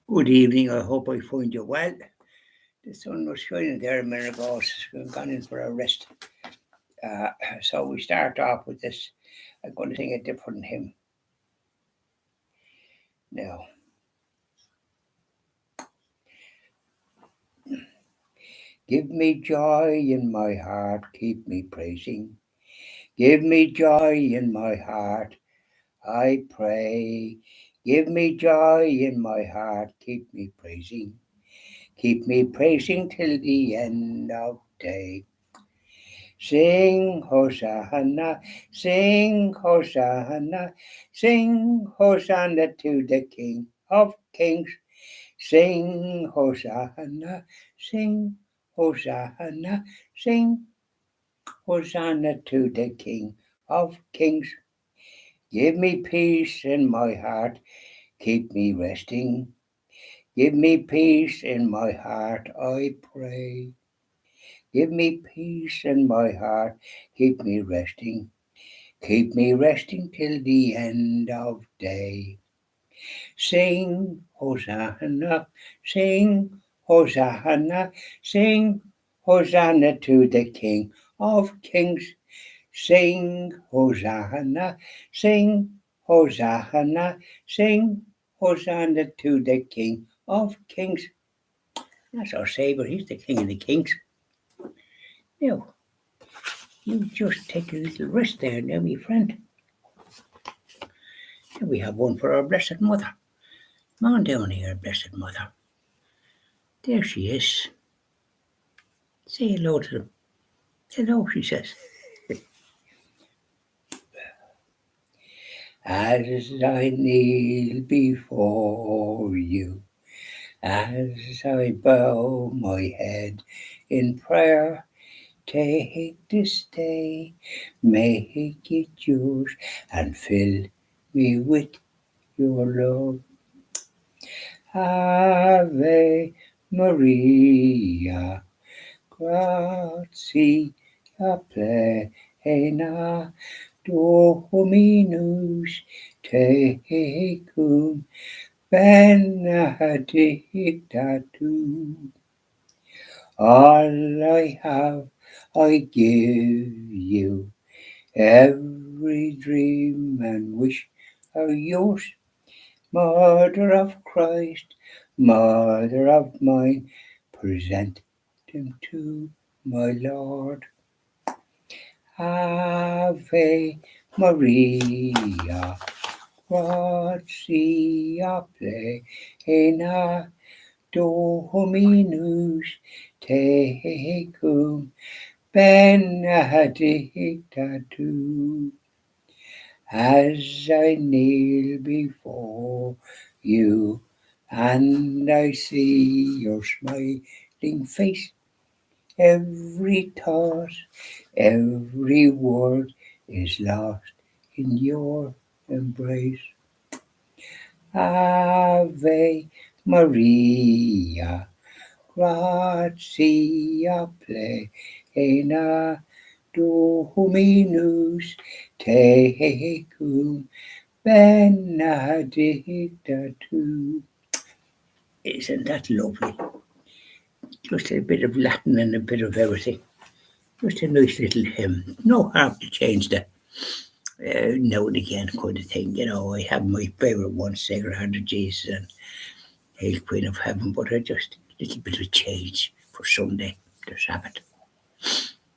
Good evening. I hope I find you well. The sun was shining there a minute ago, so we've gone in for a rest. So we start off with this. I'm going to sing a different hymn now. Give me joy in my heart, keep me praising. Give me joy in my heart, I pray. Give me joy in my heart, keep me praising. Keep me praising till the end of day. Sing Hosanna, sing Hosanna, sing Hosanna to the King of Kings. Sing Hosanna, sing Hosanna, sing Hosanna to the King of Kings. Give me peace in my heart, keep me resting. Give me peace in my heart, I pray. Give me peace in my heart, keep me resting. Keep me resting till the end of day. Sing Hosanna, sing Hosanna, sing Hosanna to the King of Kings. Sing Hosanna, sing Hosanna, sing Hosanna to the King of Kings. That's our Saviour, He's the King of the Kings. Now, you just take a little rest there now, my friend. And we have one for our Blessed Mother. Come on down here, Blessed Mother. There she is. Say hello to them. Hello, she says. As I kneel before you, as I bow my head in prayer, take this day, make it yours, and fill me with your love. Ave Maria, gratia plena, Dominus tecum, benedicta tu. All I have, I give you. Every dream and wish are yours. Mother of Christ, Mother of mine, present them to my Lord. Ave Maria, gratia plena, Dominus tecum, benedicta tu. As I kneel before you, and I see your smiling face, every thought, every word is lost in your embrace. Ave Maria, gratia plena, Dominus tecum, benedicta tu. Isn't that lovely? Just a bit of Latin and a bit of everything. Just a nice little hymn. No harm to change that now and again kind of thing. You know, I have my favourite ones, Sacred Heart of Jesus and Hail Queen of Heaven, but I just a little bit of change for Sunday, the Sabbath.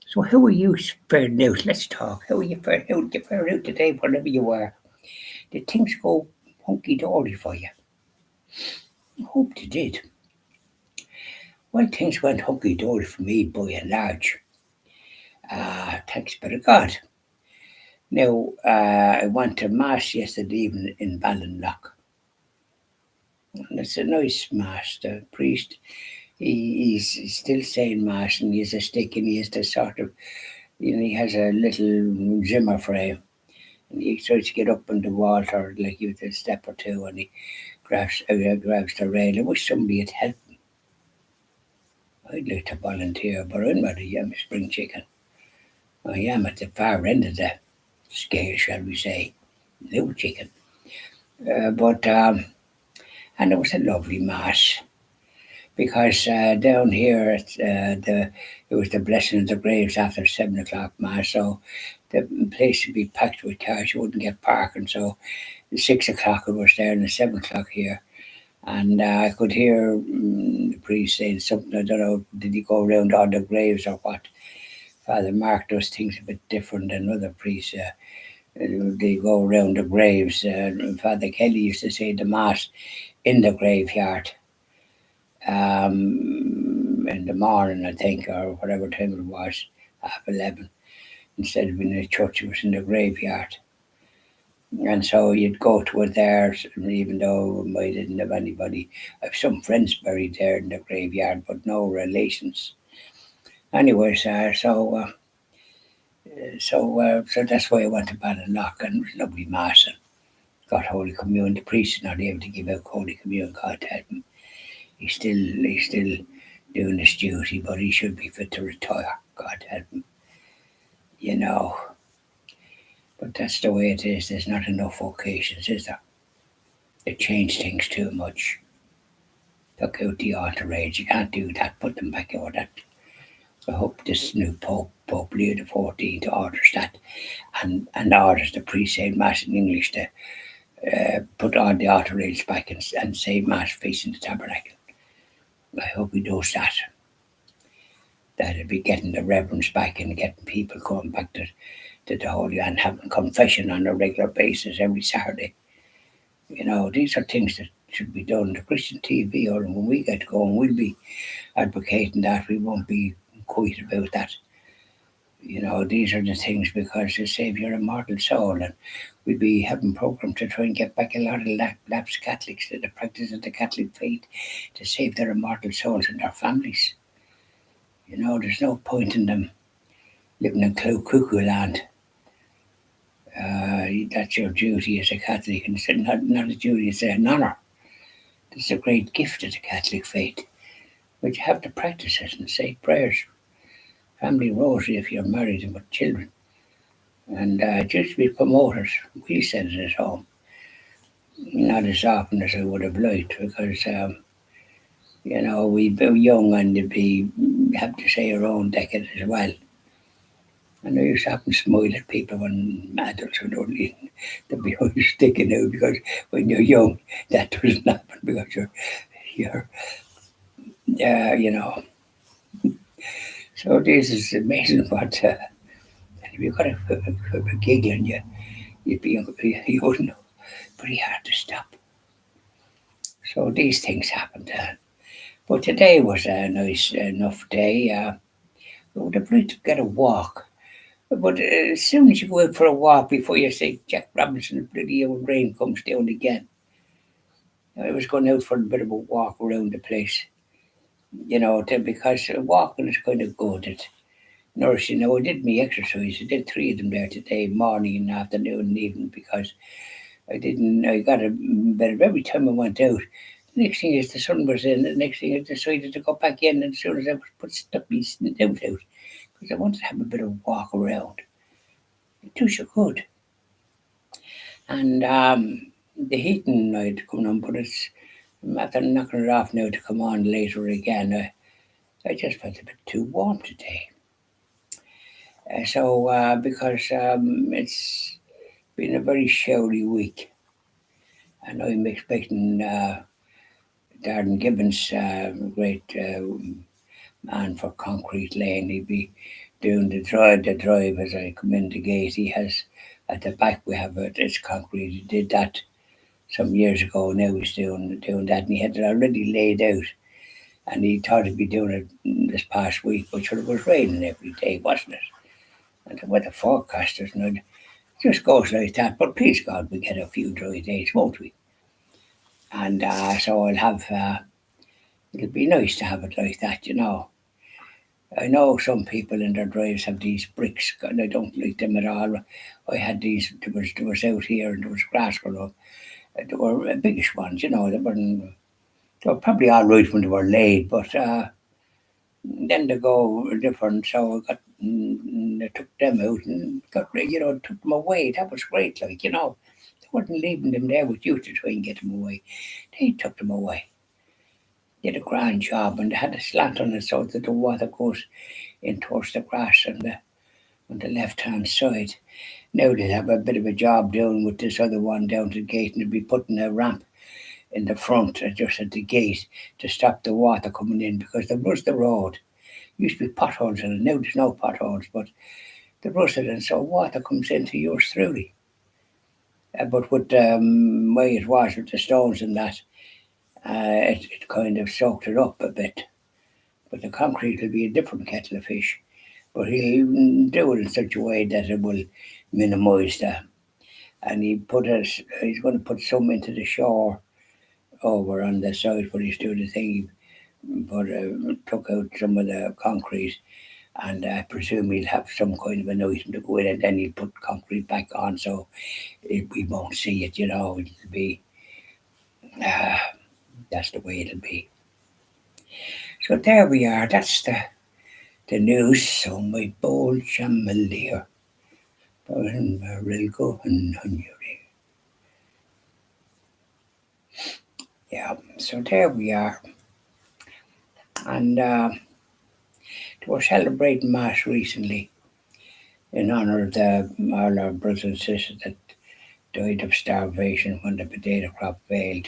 So how are you faring out? Let's talk. How are you faring out? You faring out today, wherever you are? Did things go hunky-dory for you? I hope they did. Well, things went hunky-dory for me by and large. Thanks be to God. Now, I went to Mass yesterday evening in Ballinlough. And it's a nice Mass. The priest, he's still saying Mass, and he has a stick, and he has to sort of, he has a little Zimmer frame. And he tries to get up on the altar, like with a step or two, and he grabs the rail. I wish somebody had helped me. I'd like to volunteer, but I'm not a spring chicken. I am at the far end of the scale, shall we say, little chicken. But And it was a lovely mass because down here it was the blessing of the graves after 7 o'clock mass, so the place would be packed with cars. You wouldn't get parking, so at 6 o'clock it was there and at 7 o'clock here. And I could hear the priest saying something. I don't know, did he go around all the graves or what? Father Mark does things a bit different than other priests. They go around the graves. Father Kelly used to say the mass in the graveyard in the morning, I think, or whatever time it was, 11:30. Instead of in the church, it was in the graveyard. And so you'd go to it there, even though I didn't have anybody. I have some friends buried there in the graveyard, but no relations. Anyways, so that's why I went to Ballinlough, and it was a lovely mass and got Holy Communion. The priest is not able to give out Holy Communion, God help him. He's still doing his duty, but he should be fit to retire, God help him. You know. But that's the way it is. There's not enough vocations, is there? They change things too much. Took out the altar age. You can't do that. Put them back out. That. I hope this new Pope Leo XIV orders that and orders the priest saying Mass in English to put on the altar rails back and say Mass facing the tabernacle. I hope he does that. That'll be getting the reverence back and getting people coming back to the Holy and having confession on a regular basis every Saturday. You know, these are things that should be done. The Christian TV, or when we get going, we'll be advocating that. We won't be quiet about that. You know, these are the things because they save your immortal soul, and we'll be having programs to try and get back a lot of lapsed Catholics to the practice of the Catholic faith to save their immortal souls and their families. You know, there's no point in them living in cuckoo land. That's your duty as a Catholic, and it's not a duty, it's an honour. It's a great gift of the Catholic faith, but you have to practice it and say prayers, family rosary if you're married and with children, and just be promoters. We said it at home, not as often as I would have liked because you know we were young and have to say our own decade as well. And I used to often smile at people when adults would only they'd be always sticking out because when you're young that doesn't happen because you're you know. So this is amazing what if you got a giggle and you wouldn't know. Pretty hard to stop. So these things happened. But today was a nice enough day. I would have liked to get a walk. But as soon as you go out for a walk before you say Jack Robinson, bloody old rain comes down again. I was going out for a bit of a walk around the place, you know, because walking is kind of good. It's nourishing. Now, I did my exercise. I did 3 of them there today, morning and afternoon and evening, because I got a better every time I went out. The next thing is the sun was in. The next thing I decided to go back in, and as soon as I stuck my snout out, because I wanted to have a bit of a walk around. It does you good. And the heating might come on, but it's after knocking it off now to come on later again. I just felt a bit too warm today. Because it's been a very showery week, and I'm expecting Darren Gibbons, great man for concrete laying, he'll be doing the drive as I come in the gate. He has at the back we have it's concrete. He did that some years ago. Now he's doing that, and he had it already laid out. And he thought he'd be doing it this past week, but sure it was raining every day, wasn't it? And the weather forecasters, and it just goes like that. But please God, we get a few dry days, won't we? And so I'll have. It'll be nice to have it like that, you know. I know some people in their drives have these bricks, and I don't like them at all. I had these. There was out here, and there was grass growing up. They were biggish ones, you know. They were probably all right when they were laid, but then they go different. So I took them out and took them away. That was great, like, you know. They wasn't leaving them there with you to try and get them away. They took them away. Did a grand job, and they had a slant on it so that the water goes in towards the grass on the left-hand side. Now they'll have a bit of a job doing with this other one down to the gate, and they'll be putting a ramp in the front, just at the gate, to stop the water coming in, because they rust the road. Used to be potholes in it, now there's no potholes, but they rusted, and so water comes into yours truly. But with the way it was with the stones and that, it kind of soaked it up a bit. But the concrete will be a different kettle of fish. But he'll do it in such a way that it will minimise that. And he's going to put some into the shore over on the side where he's doing the thing. Took out some of the concrete, and I presume he'll have some kind of an item to go in, and then he'll put concrete back on, so we won't see it. It'll be that's the way it'll be. So there we are. That's the news. So my bold chamel there, Rilgo and Hunyuri. Yeah. So there we are. And they were celebrating Mass recently in honour of all our brothers and sisters that died of starvation when the potato crop failed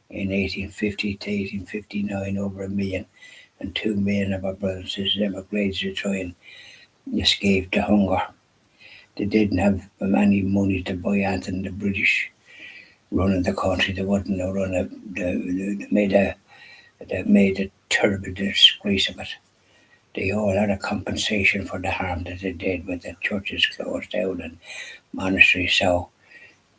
in 1850 to 1859. Over 1 million and 2 million of our brothers and sisters emigrated to try and escape the hunger. They didn't have any money to buy anything. The British running the country, they wasn't running. They made a terrible disgrace of it. They all had a compensation for the harm that they did with the churches closed down and monasteries. So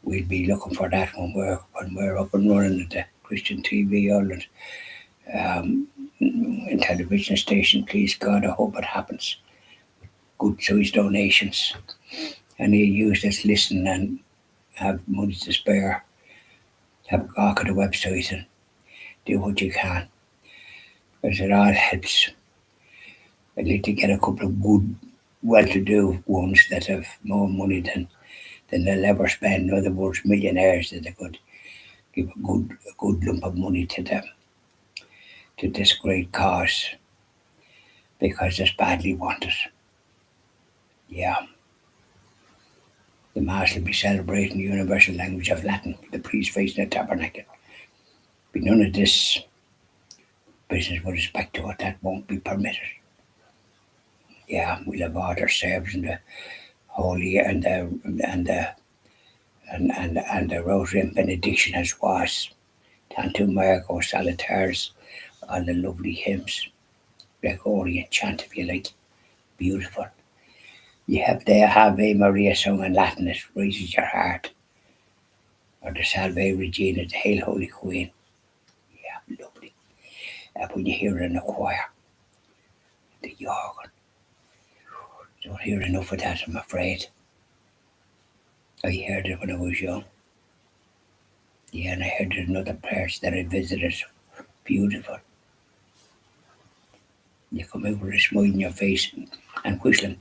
we'll be looking for that when we're up and running at the Christian TV Ireland television station. Please God, I hope it happens. Good sized donations, and you use this listen and have money to spare. Have a look at the website and do what you can, because it all helps. I'd like to get a couple of good, well-to-do ones that have more money than they'll ever spend. In other words, millionaires that they could give a good lump of money to them, to this great cause, because it's badly wanted. Yeah. The Mass will be celebrating the universal language of Latin, the priest facing the tabernacle. Be none of this business with respect to it. That won't be permitted. Yeah, we'll have order serves and the holy and the rosary and benediction as was. Tantum Marco Salutaris, all the lovely hymns, Gregorian chant if you like. Beautiful. You have the Ave Maria sung in Latin, it raises your heart. Or the Salve Regina, the Hail Holy Queen. Yeah, lovely. When you hear it in the choir, the organ. Don't hear enough of that, I'm afraid. I heard it when I was young. Yeah, and I heard it in other parts that I visited. Beautiful. You come out with a smile on your face and whistling.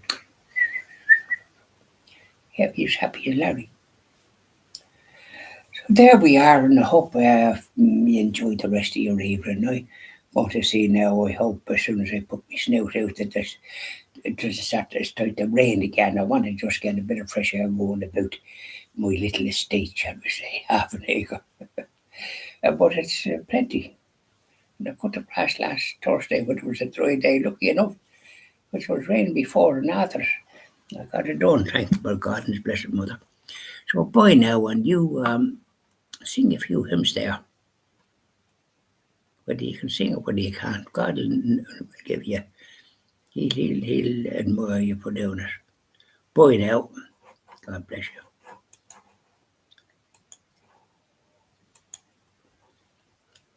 Happy as Larry. So there we are, and I hope you enjoyed the rest of your evening. I want to see now, I hope as soon as I put my snout out that it doesn't start to rain again. I want to just get a bit of fresh air going about my little estate, shall we say, half an acre. But it's plenty. And I cut the grass last Thursday, but it was a dry day, lucky enough, which was raining before and after. I got it done, thankful God and His Blessed Mother. So bye now, and you sing a few hymns there. Whether you can sing or whether you can't, God will give you. He'll admire you for doing it. Bye now. God bless you.